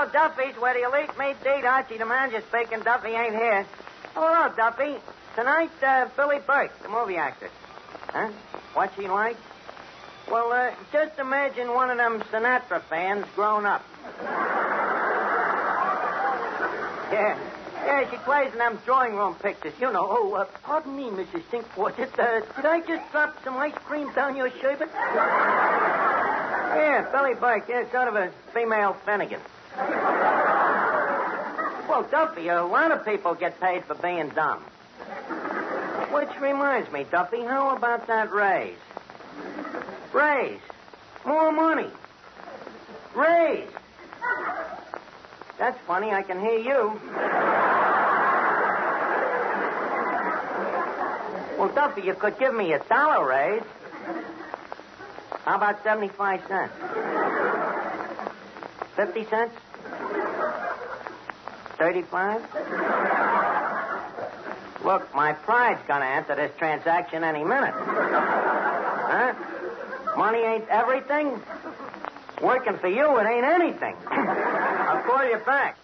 Hello, Duffy's, where the elite meet date. Archie, the manager, speaking. Duffy ain't here. Hello, Duffy. Tonight, Billie Burke, the movie actress. Huh? What's she like? Well, just imagine one of them Sinatra fans grown up. Yeah, she plays in them drawing room pictures. You know. Oh, pardon me, Mrs. Sinkford. Did I just drop some ice cream down your sherbet? Yeah, Billie Burke. Yeah, sort of a female Finnegan. Well, Duffy, a lot of people get paid for being dumb. Which reminds me, Duffy, how about that raise? Raise. More money. Raise. That's funny. I can hear you. Well, Duffy, you could give me $1 raise. How about 75 cents? 50 cents? 35? Look, my pride's going to enter this transaction any minute. Huh? Money ain't everything? Working for you, it ain't anything. I'll call you back.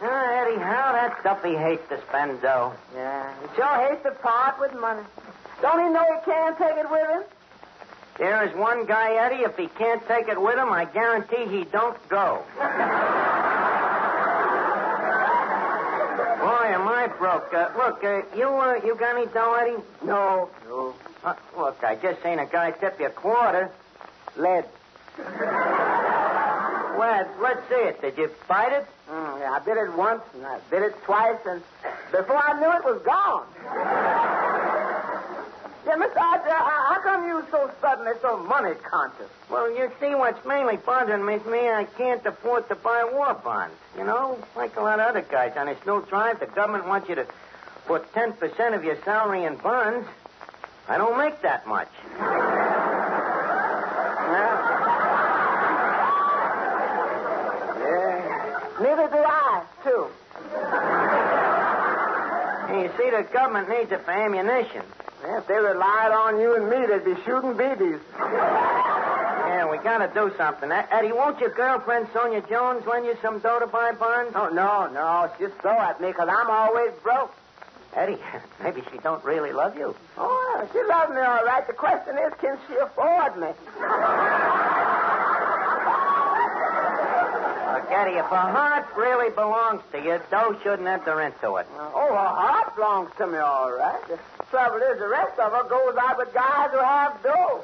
Eddie, how that Duffy hates to spend dough. Yeah, he sure hates to part with money. Don't he know he can't take it with him? There is one guy, Eddie, if he can't take it with him, I guarantee he don't go. Boy, am I broke. Look, you got any dough, Eddie? No. Look, I just seen a guy tip you a quarter. Lead. Let's see it. Did you bite it? Yeah, I bit it once, and I bit it twice, and before I knew it was gone. Yeah, Mr. Archer, how come you so suddenly so money conscious? Well, you see, what's mainly bothering me is I can't afford to buy war bonds. You know, like a lot of other guys on this new drive, the government wants you to put 10% of your salary in bonds. I don't make that much. Neither do I, too. Hey, you see, the government needs it for ammunition. Yeah, if they relied on you and me, they'd be shooting BBs. Yeah, we got to do something. Eddie, won't your girlfriend, Sonia Jones, lend you some dough to buy bonds? Oh, no. She just throw at me because I'm always broke. Eddie, maybe she don't really love you. Oh, she loves me all right. The question is, can she afford me? Eddie, if her heart really belongs to you, dough shouldn't enter into it. Her heart belongs to me, all right. The trouble is, the rest of her goes out with guys who have dough.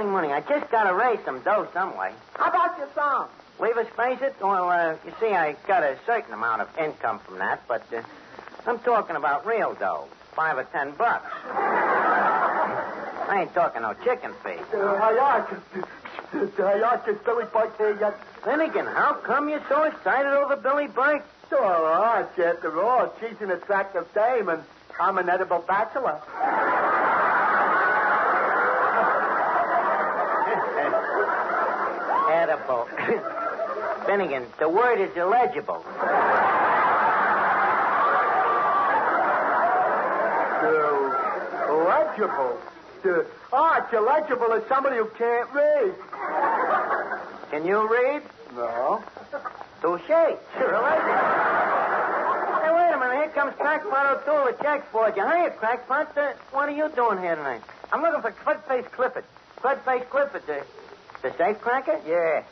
Money. I just got to raise some dough some way. How about your song? Leave us face it? Well, you see, I got a certain amount of income from that, but I'm talking about real dough, $5 or $10. I ain't talking no chicken feed. Finnegan, how come you're so excited over Billie Burke? Sure, after all, she's an attractive dame, and I'm an edible bachelor. Edible. Finnegan, the word is illegible. Legible? Illegible is somebody who can't read. Can you read? No. Touche. Sure, illegible. Hey, wait a minute. Here comes Crackpot O'Toole with checks for you. Hiya, Crackpot. What are you doing here tonight? I'm looking for Crudface Clifford. Crudface Clifford, the safe cracker? Yeah.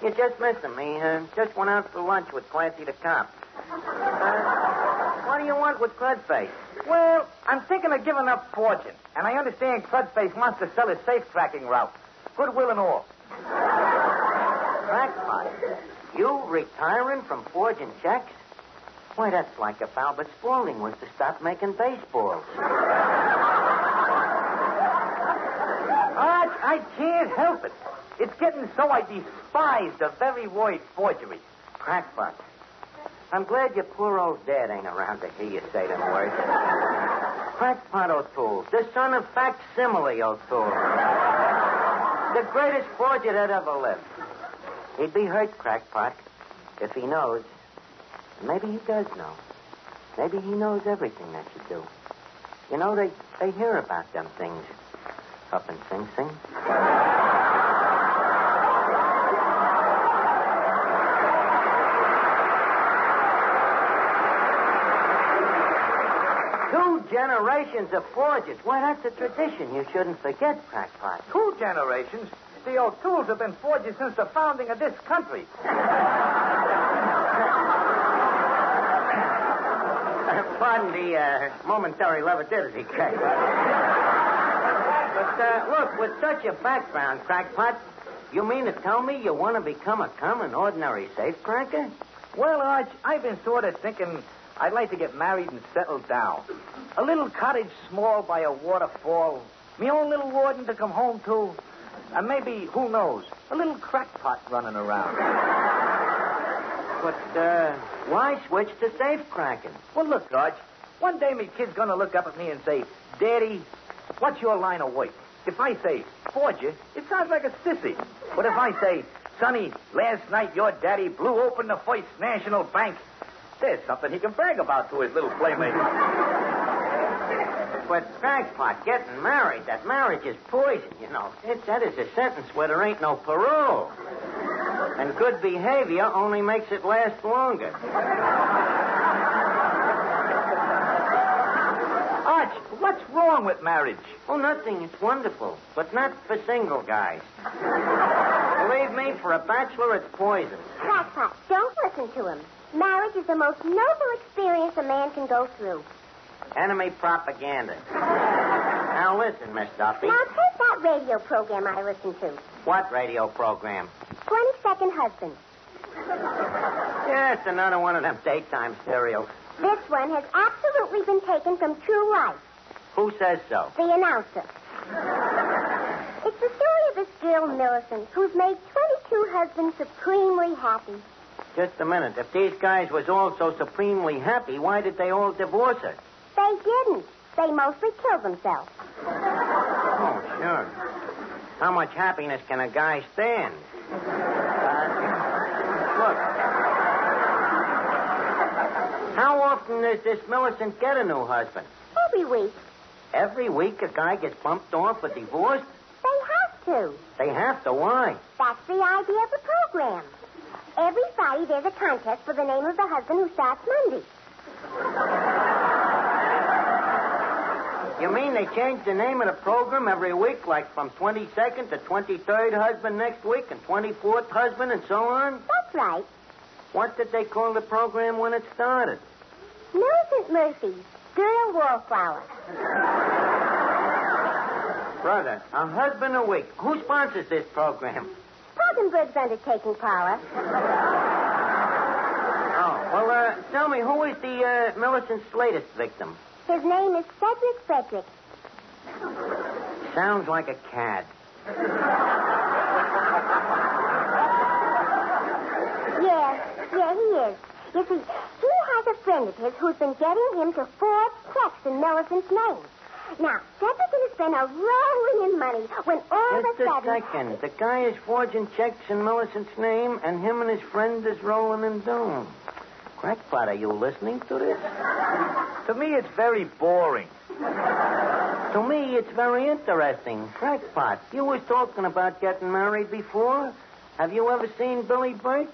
You just missed him. He just went out for lunch with Clancy the cop. What do you want with Crudface? Well, I'm thinking of giving up fortune, and I understand Crudface wants to sell his safe cracking route. Goodwill and all. Crackpot? You retiring from forging checks? Why, that's like if Albert Spaulding was to stop making baseballs. I can't help it. It's getting so I despise the very word forgery. Crackpot. I'm glad your poor old dad ain't around to hear you say them words. Crackpot O'Toole, the son of Facsimile O'Toole. The greatest forger that ever lived. He'd be hurt, Crackpot, if he knows. Maybe he does know. Maybe he knows everything that you do. You know, they hear about them things up in Sing Sing. generations of forgers. Why, that's a tradition you shouldn't forget, Crackpot. 2 generations? The O'Tooles have been forgers since the founding of this country. Pardon the momentary levity, Crackpot. But, look, with such a background, Crackpot, you mean to tell me you want to become a common, ordinary safecracker? Well, Arch, I've been sort of thinking I'd like to get married and settle down. A little cottage small by a waterfall. Me own little warden to come home to. And maybe, who knows, a little crackpot running around. But, why switch to safecracking? Well, look, Arch, one day me kid's going to look up at me and say, Daddy, what's your line of work? If I say, forger, it sounds like a sissy. But if I say, Sonny, last night your daddy blew open the First National Bank, there's something he can brag about to his little playmate. But, Crackpot, getting married, that marriage is poison, you know. That is a sentence where there ain't no parole. And good behavior only makes it last longer. Arch, what's wrong with marriage? Oh, nothing. It's wonderful. But not for single guys. Believe me, for a bachelor, it's poison. Crackpot, don't listen to him. Marriage is the most noble experience a man can go through. Enemy propaganda. Now listen, Miss Duffy. Now take that radio program I listen to. What radio program? 22nd Husband. Yeah, it's another one of them daytime serials. This one has absolutely been taken from true life. Who says so? The announcer. It's the story of this girl, Millicent, who's made 22 husbands supremely happy. Just a minute. If these guys was all so supremely happy, why did they all divorce her? They didn't. They mostly killed themselves. Oh, sure. How much happiness can a guy stand? Look. How often does this Millicent get a new husband? Every week. Every week a guy gets bumped off or divorced? They have to. They have to. Why? That's the idea of the program. Every Friday there's a contest for the name of the husband who starts Monday. You mean they change the name of the program every week, like from 22nd to 23rd husband next week and 24th husband and so on? That's right. What did they call the program when it started? Millicent Murphy, Girl Wallflower. Brother, a husband a week. Who sponsors this program? Poggenberg's undertaking power. Oh, well, tell me, who is the Millicent's latest victim? His name is Cedric Frederick. Sounds like a cad. Yeah, he is. You see, he has a friend of his who's been getting him to forge checks in Millicent's name. Now, Cedric's going to spend a rolling in money when all of a Just a sudden... second. The guy is forging checks in Millicent's name, and him and his friend is rolling in dough. Crackpot, are you listening to this? To me, it's very boring. To me, it's very interesting. Crackpot, you was talking about getting married before. Have you ever seen Billie Burke?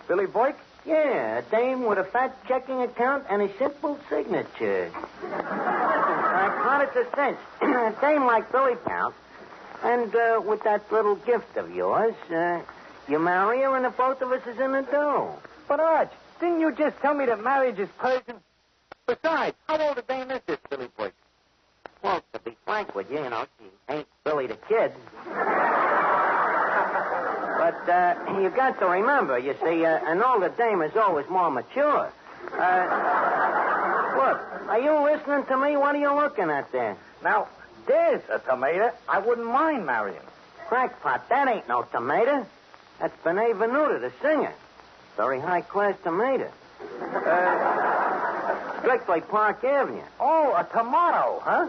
Billie Burke? Yeah, a dame with a fat checking account and a simple signature. Crackpot, it's a cinch. A dame like Billie counts, and with that little gift of yours, you marry her and the both of us is in the dough. But, Arch, didn't you just tell me that marriage is Persian? Besides, how old a dame is this Billie Burke? Well, to be frank with you, she ain't Billy the Kid. But you got to remember, you see, an older dame is always more mature. Look, are you listening to me? What are you looking at there? Now, there's a tomato I wouldn't mind marrying. Crackpot, that ain't no tomato. That's Benet Venuda, the singer. Very high-class tomato. Strictly Park Avenue. Oh, a tomato, huh?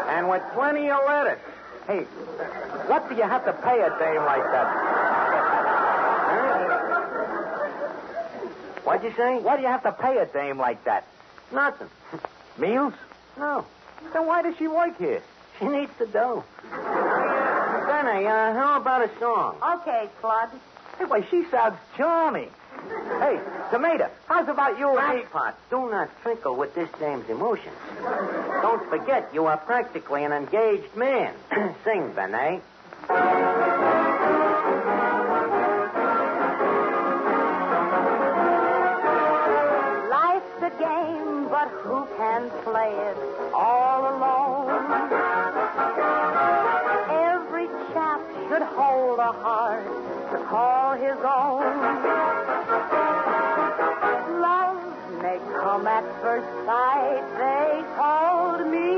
And with plenty of lettuce. Hey, what do you have to pay a dame like that? What'd you say? What do you have to pay a dame like that? Nothing. Meals? No. Then why does she work here? She needs the dough. Benny, how about a song? Okay, Claude. Hey, why, she sounds charming. Hey, Tomato, how's about you and me? Crackpot, do not trinkle with this dame's emotions. Don't forget, you are practically an engaged man. Sing, Benet. Life's a game, but who can play it all alone? Every chap should hold a heart to call his own. Love may come at first sight, they told me.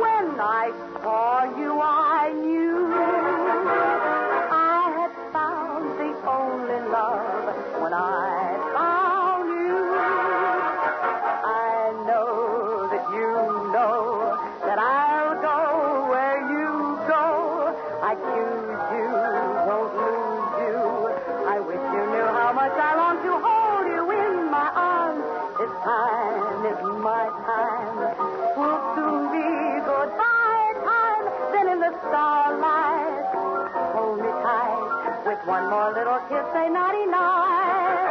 When I saw you, I knew I had found the only love when I found you. I know that you know that I'll go where you go. I choose you, won't lose you. I wish you knew how much I long to hold you in my arms. This time is my time. Will soon be goodbye time. Then in the starlight, hold me tight. With one more little kiss, say naughty night.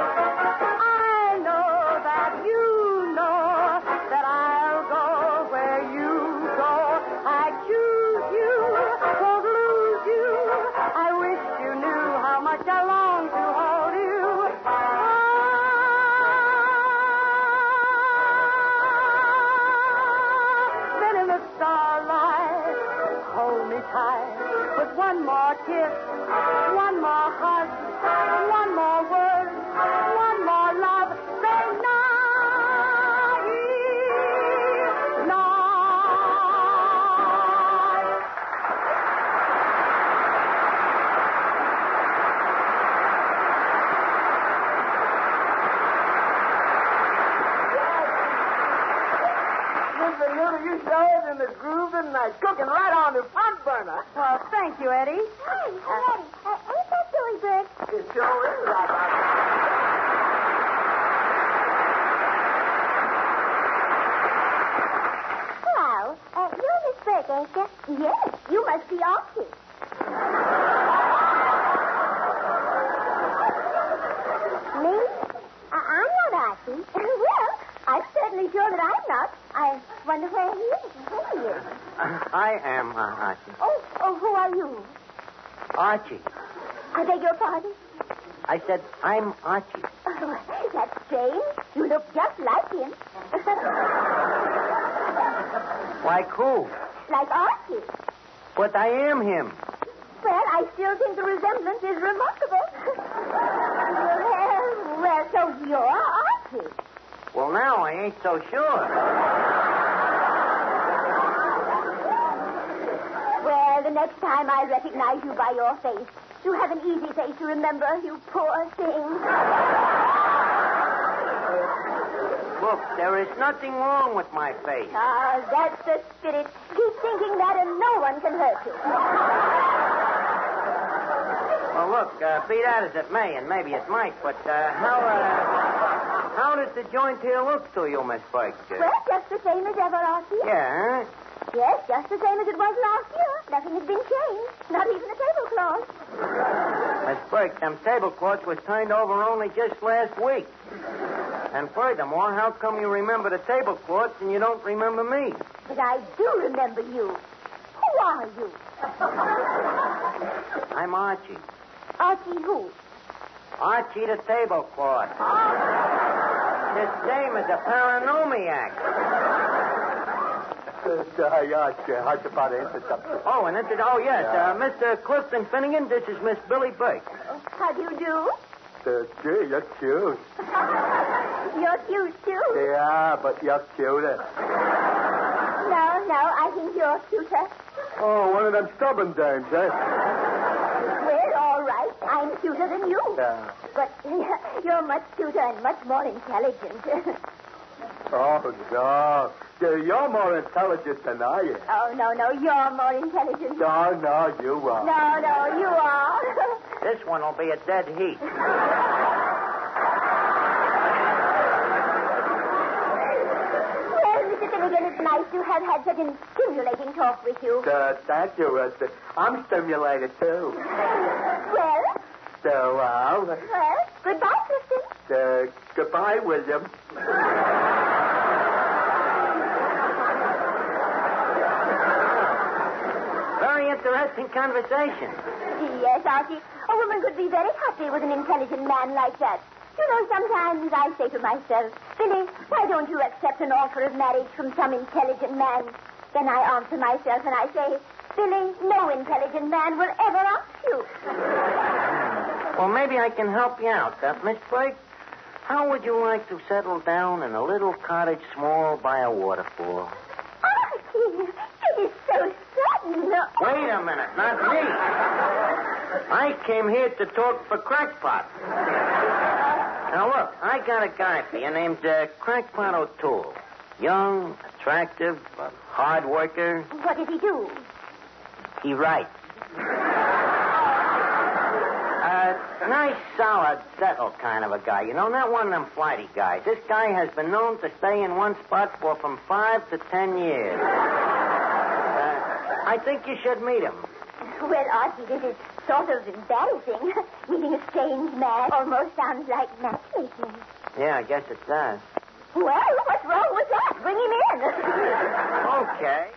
I know that you know that I'll go where you go. I choose you, won't lose you. I wish you knew how much I long to hold you. Then in the starlight, hold me tight. With one more kiss, one more hug, one more word, one more love. Say naughty night. Miss Venuda, you sure in the groove tonight. Cooking right on the front burner. Well, thank you, Eddie. Hey, Eddie, ain't that Billie Burke? It sure is right on. Hello. You're Miss Burke, ain't you? Yes, you must be Archie. Me? I'm not Archie. Well, I'm certainly sure that I'm not. I wonder where he is. Who he is. I am Archie. Oh, who are you? Archie. I beg your pardon? I said, I'm Archie. Oh, that's strange. You look just like him. Like who? Like Archie. But I am him. Well, I still think the resemblance is remarkable. well, so you're Archie. Well, now I ain't so sure. Well, the next time I recognize you by your face, you have an easy face to remember, you poor thing. Look, there is nothing wrong with my face. Ah, that's the spirit. Keep thinking that and no one can hurt you. Well, look, be that as it may, and maybe it might, but how does the joint here look to you, Miss Burke? Well, just the same as ever, Archie. Yeah, huh? Yes, just the same as it was last year. Nothing has been changed. Not even the tablecloth. Miss Burke, them tablecloths was turned over only just last week. And furthermore, how come you remember the tablecloths and you don't remember me? But I do remember you. Who are you? I'm Archie. Archie who? Archie the tablecloth. This dame is a paranomiac. Oh, and yes, Mr. Clifton Finnegan, this is Miss Billie Burke. How do you do? Gee, you're cute. You're cute, too. Yeah, but you're cuter. No, I think you're cuter. Oh, one of them stubborn dames, eh? Well, all right. I'm cuter than you. Yeah. But you're much cuter and much more intelligent. Oh, no. You're more intelligent than I am. Oh, no, you're more intelligent. No, you are. No, you are. This one will be a dead heat. Well, Mr. Finnegan, it's nice to have had such a stimulating talk with you. Thank you, Rusty. I'm stimulated, too. Well? So, Well, goodbye, Clifton. Goodbye, William. Very interesting conversation. Yes, Archie. A woman could be very happy with an intelligent man like that. You know, sometimes I say to myself, Billy, why don't you accept an offer of marriage from some intelligent man? Then I answer myself and I say, Billy, no intelligent man will ever ask you. Well, maybe I can help you out, Miss Burke. How would you like to settle down in a little cottage small by a waterfall? Archie, it is so sudden. Wait a minute, not me. I came here to talk for Crackpot. Now, look, I got a guy for you named Crackpot O'Toole. Young, attractive, hard worker. What does he do? He writes. Nice, solid, settled kind of a guy. You know, not one of them flighty guys. This guy has been known to stay in one spot for from 5 to 10 years. I think you should meet him. Well, Archie, this is sort of embarrassing. Meeting a strange man almost sounds like matchmaking. Yeah, I guess it does. Well, what's wrong with that? Bring him in. Okay.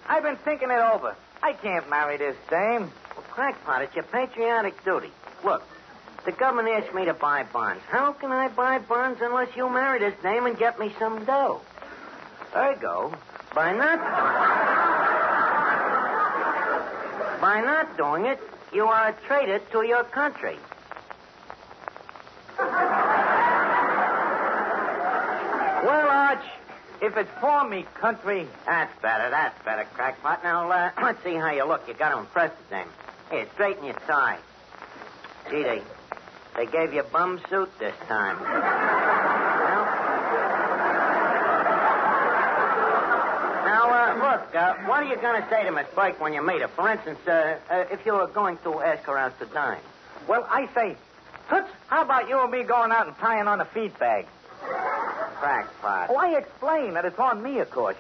I've been thinking it over. I can't marry this dame. Well, Crackpot, it's your patriotic duty. Look, the government asked me to buy bonds. How can I buy bonds unless you marry this dame and get me some dough? Ergo, by not doing it, you are a traitor to your country. Well, Arch, if it's for me country... That's better, Crackpot. Now, let's see how you look. You got to impress the dame. Here, straighten your tie. Gee, they gave you a bum suit this time. Now, look, what are you going to say to Miss Burke when you meet her? For instance, if you were going to ask her out to dine. Well, I say, Toots, how about you and me going out and tying on a feed bag? Crackpot. Oh, I explain that it's on me, of course.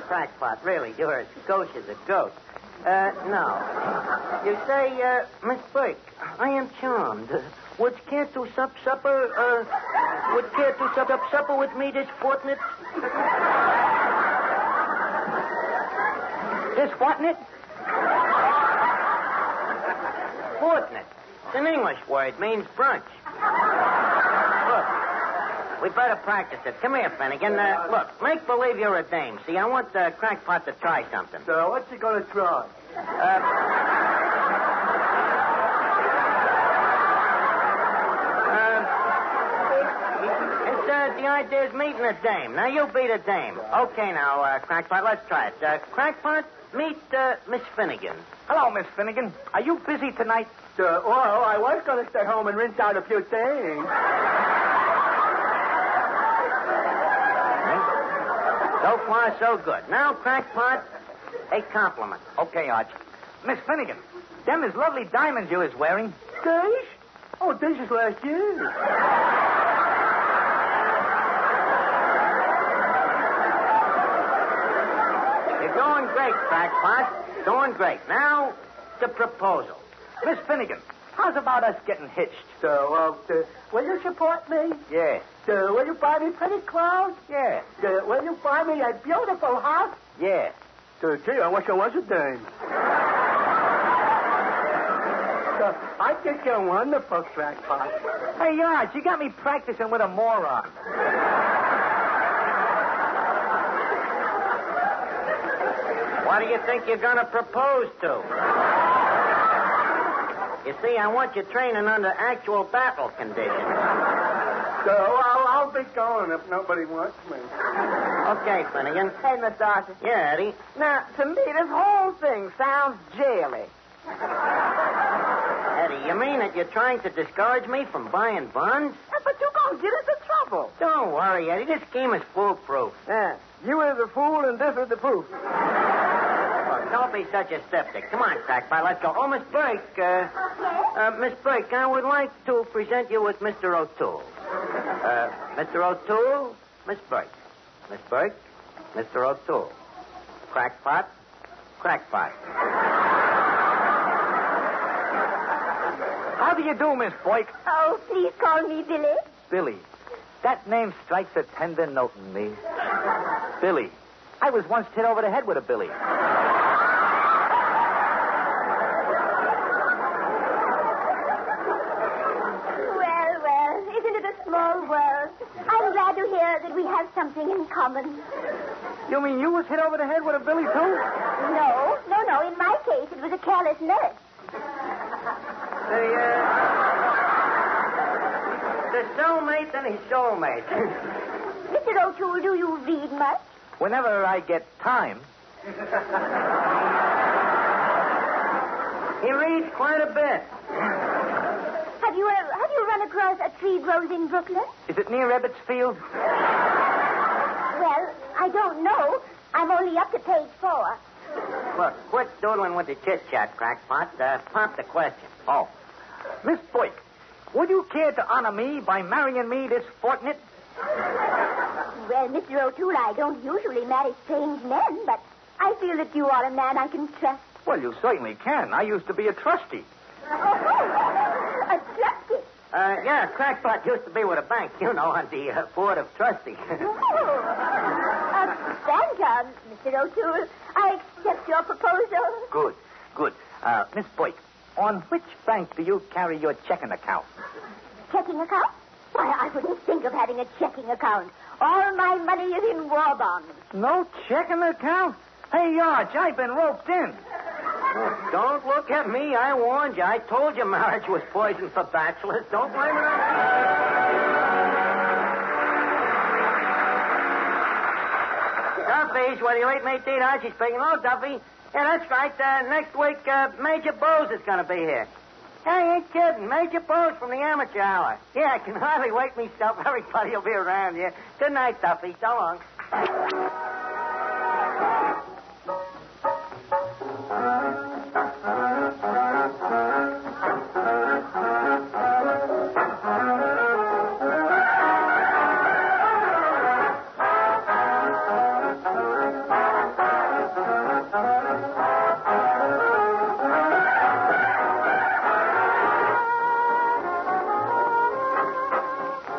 Crackpot, really, you're as gauche as a goat. No. You say, Miss Burke, I am charmed. Would care to supper with me this fortnight? This fortnight? Fortnight. It's an English word. Means brunch. Look, we better practice it. Come here, Finnegan. Look, make believe you're a dame. See, I want Crackpot to try something. So what's he going to try? The idea is meeting a dame. Now, you be the dame. Okay, now, Crackpot, let's try it. Crackpot, meet Miss Finnegan. Hello, Miss Finnegan. Are you busy tonight? Well, I was going to stay home and rinse out a few things. So far, so good. Now, Crackpot, a compliment. Okay, Arch. Miss Finnegan, them is lovely diamonds you is wearing. Days? Oh, this is last year. You're doing great, Crackpot. Doing great. Now, the proposal. Miss Finnegan, how's about us getting hitched? So, will you support me? Yeah. Will you buy me pretty clothes? Yeah. Will you buy me a beautiful house? Yeah. Gee, I wish I was a dame. I think you're wonderful, Crackpot. Hey, Arch, you got me practicing with a moron. What do you think you're going to propose to? You see, I want you training under actual battle conditions. So I'll be going if nobody wants me. Okay, Finnegan. Hey, Miss Darcy. Yeah, Eddie. Now, to me, this whole thing sounds jaily. Eddie, you mean that you're trying to discourage me from buying buns? Yeah, but you're going to get into trouble. Don't worry, Eddie. This scheme is foolproof. Yeah, you is a fool and this is the proof. Look, don't be such a skeptic. Come on, Crackpot, let's go. Oh, Miss Burke. Miss Burke, I would like to present you with Mr. O'Toole. Mr. O'Toole, Miss Burke. Miss Burke, Mr. O'Toole. Crackpot, Crackpot. How do you do, Miss Boyk? Oh, please call me Billy. Billy. That name strikes a tender note in me. Billy. I was once hit over the head with a billy. Well, isn't it a small world? I'm glad to hear that we have something in common. You mean you was hit over the head with a billy, too? No. In my case, it was a careless nurse. The cellmate and his soulmate. Mr. O'Toole, do you read much? Whenever I get time. He reads quite a bit. Have you run across A Tree Grows in Brooklyn? Is it near Ebbets Field? Well, I don't know. I'm only up to page 4. Look, quit doodling with the chit-chat, Crackpot. Pop the question. Oh. Miss Boyk, would you care to honor me by marrying me this fortnight? Well, Mr. O'Toole, I don't usually marry strange men, but I feel that you are a man I can trust. Well, you certainly can. I used to be a trustee. A trustee? Yeah, Crackpot used to be with a bank, on the board of trustees. Thank you, Mr. O'Toole. I accept your proposal. Good. Miss Boyk, on which bank do you carry your checking account? Checking account? Why, I wouldn't think of having a checking account. All my money is in war bonds. No checking account? Hey, Arch, I've been roped in. Don't look at me. I warned you. I told you marriage was poison for bachelors. Don't blame it on me. Duffy's, whether you late mate, Archie speaking. Oh, Duffy. Yeah, that's right. Next week, Major Bose is going to be here. I ain't kidding. Major Bose from the Amateur Hour. Yeah, I can hardly wait myself. Everybody will be around here. Good night, Duffy. So long.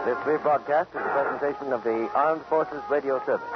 This rebroadcast is a presentation of the Armed Forces Radio Service.